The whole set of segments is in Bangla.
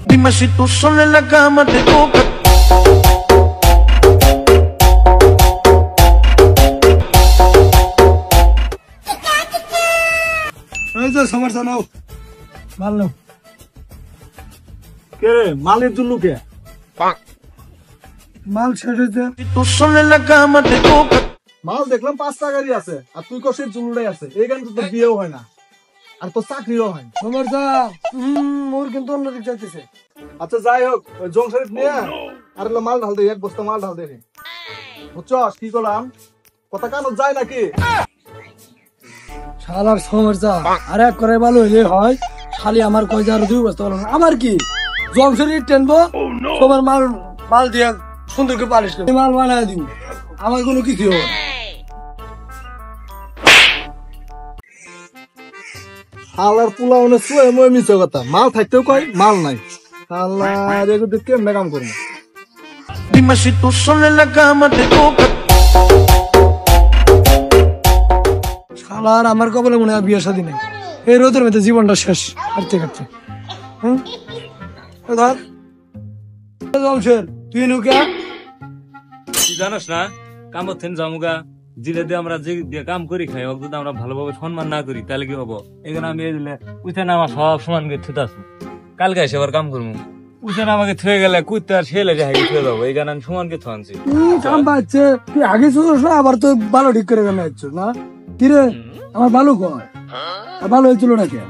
Dime si tú sola en la cama te toca. সমস্যা নাও মাল নাও কে রে মালের জন্য কে মাল শেষ হয়েছে Tú sola en la cama te toca. মাল দেখলাম 5 টাকারই আছে আর তুই কষের জুলুটাই আছে এই গান তো বিয়েও হয় না আর তো চাকরিও হয় সমস্যা মোর কিন্তু অন্যদিক যাইতেছে আচ্ছা যাই হোক ওই জং শরীফ নিয়ে আর মাল ঢাল দে এক বস্তা মাল ঢাল দে বুঝছস কি করলাম কথা কানো যায় নাকি শালার সমস্যা আর এক করে ভালো হইলে হয় খালি আমার কই যার 2 বস্তা বলো আমার কি জংশরি টেনবো তোমার মাল মাল দিয়ে সুন্দর করে পালিশ করে মাল বানায় দিই আমার কোনো কিছু হবে না শালার পোলা অনেক শুয়ে মই মিছে কথা মাল থাকতেও কয় মাল নাই শালার এগুলো কেমনে কাম করবো Dime si tú sola en la cama te toca. শালার আমার কপালে মনে হয় বিয়ে শাদী নেই এই রোদের মধ্যে জীবনটা শেষ কাটতে কাটতে ধর তুই নুকা তুই জানাস না কাম থেন জামুগা জিরে দিয়ে আমরা যে দিয়ে কাম করি খাই ওকে যদি আমরা ভালোভাবে সম্মান না করি তাহলে কি হবো এখানে আমি দিলে উঠে না আমার সব সমান করে থুতে আসবো কালকে এসে আবার কাম করবো উঠে না আমাকে থুয়ে গেলে কুইতে আর ছেলে যে হাইকে থুয়ে যাবো এই গান আমি সমানকে থুয়ানছি কাম পাচ্ছে তুই আগে শুনিস না আবার তো ভালো ঠিক করে গান আসছো না কিরে আমার ভালো কয় আর ভালো হয়েছিল না কে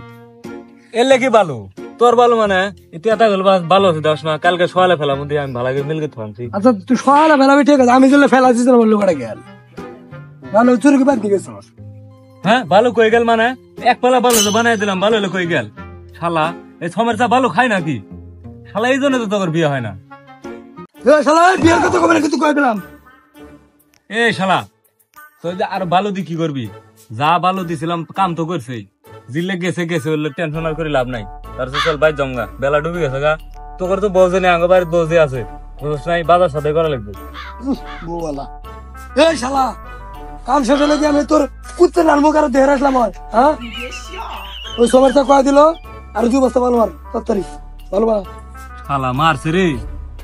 এলে কি বালু তোর বালু মানে এটা গেল ভালো আছে দশ না কালকে সকালে ফেলার মধ্যে আমি ভালো করে মিলকে থুয়ানছি আচ্ছা তুই সকালে ফেলাবি ঠিক আছে আমি চলে ফেলাচ্ছি তোর বললো কাটা গেল ভালো চুরি কি বাদ দিকে হ্যাঁ ভালো কই গেল মানে এক পালা ভালো বানাই দিলাম ভালো হলে কই গেল শালা এই সমস্যা ভালো খাই নাকি শালা এই জন্য তো তোর বিয়ে হয় না শালা বিয়ের কথা কবে নাকি তুই কয়ে দিলাম এ শালা তুই যে আর ভালো দি কি করবি যা ভালো দিছিলাম কাম তো করছেই জিলে গেছে গেছে বললে টেনশন আর করে লাভ নাই তার চল বাইর জমগা বেলা ডুবে গেছে গা তোর তো বউজে নেই আঙ্গ বাড়ির বউজে আছে বুঝছ নাই বাজার সাথে করা লাগবে বউওয়ালা এই শালা কাম শেষ হলে কি আমি তোর কুত্তে নামবো কারো দেহে রাখলাম হয় হ্যাঁ ওই সমস্যা কয়ে দিল আর 2 বস্তা ভালো মার তাড়াতাড়ি ভালো বা শালা মারছে রে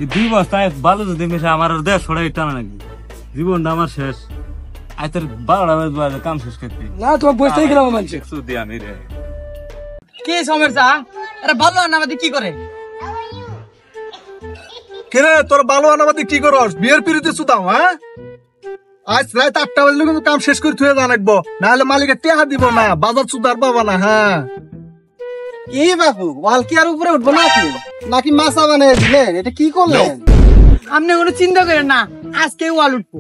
এই 2 বস্তায় ভালো যদি মিশে আমার আর দেশ ছড়াই টানা নাকি জীবনটা আমার শেষ আই তোর 12টা বাজে কাম শেষ করতে না তোমার বসতেই গেলাম মানছে সুদি আমি রে কি সমস্যা আরে ভালো আনাবাদি কি করে কেরে তোর ভালো আনাবাদি কি করস বিয়ের পিড়িতে সুদাও হ্যাঁ আজ রাত 8টা বাজলে কিন্তু কাম শেষ করে থুয়ে জানাকবো না হলে মালিকের টেহা দিব না বাজার সুদার পাবা না হ্যাঁ কি বাপু ওয়াল কি আর উপরে উঠবো নাকি মাছা বানিয়ে দিলেন এটা কি করলেন আপনি কোনো চিন্তা করেন না আজকে ওয়াল উঠবো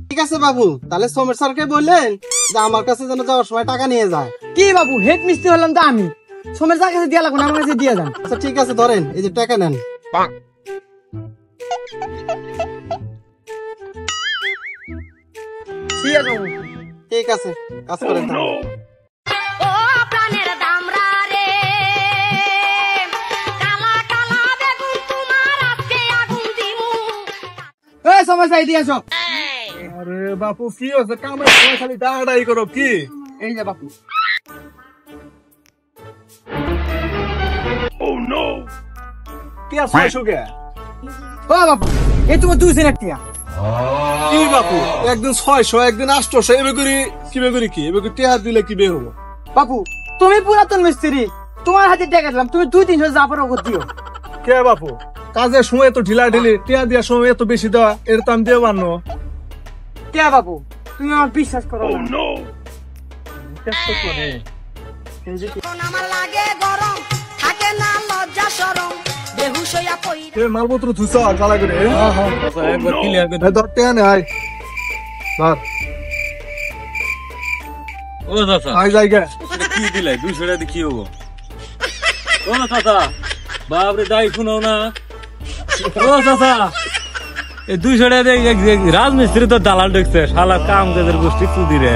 ঠিক আছে বাবু তাহলে সোমের স্যারকে বললেন যে আমার কাছে যেন যাওয়ার সময় টাকা নিয়ে যায় কি বাবু হেড মিস্ত্রি হলাম তো আমি সোমের স্যার কাছে দিয়ে লাগবো না আমার কাছে দিয়ে যান আচ্ছা ঠিক আছে ধরেন এই যে টাকা নেন ঠিক আছে কাজ করেন সমস্যা দিয়ে আসো আরে বাপু কি হচ্ছে কামের সময় খালি দাঁড়াই করো কি এই যে বাপু কি আর 600 কে ও বাপু এই তোমার 200 টাকা কি বাপু একদিন 600 একদিন 800 এবে করি কি এবে টেহা দিলে কি বে হবো বাপু তুমি পুরাতন মিস্ত্রি তোমার হাতে টাকা দিলাম তুমি 2-300 জাফর ওকে দিও কে বাপু কাজের সময় তো ঢিলা ঢিলি টেহা দেওয়ার সময় এত বেশি দেওয়া এর তো আমি দিয়ে পারনো কে বাপু তুমি আমার বিশ্বাস করো না মালপত্র ধুস জ্বালা করে একবার ক্লিয়ার করে ধর টেহা নে আয় ধর ও চাচা আয় জায়গা কি দিলাই 200 টাকা দিয়ে কি হবো ও চাচা বাপরে দাই শুনো না ও চাচা এই 200 টাকা দিয়ে রাজমিস্ত্রি তো দালাল দেখছে শালা কাম কাজের গোষ্ঠী চুদি রে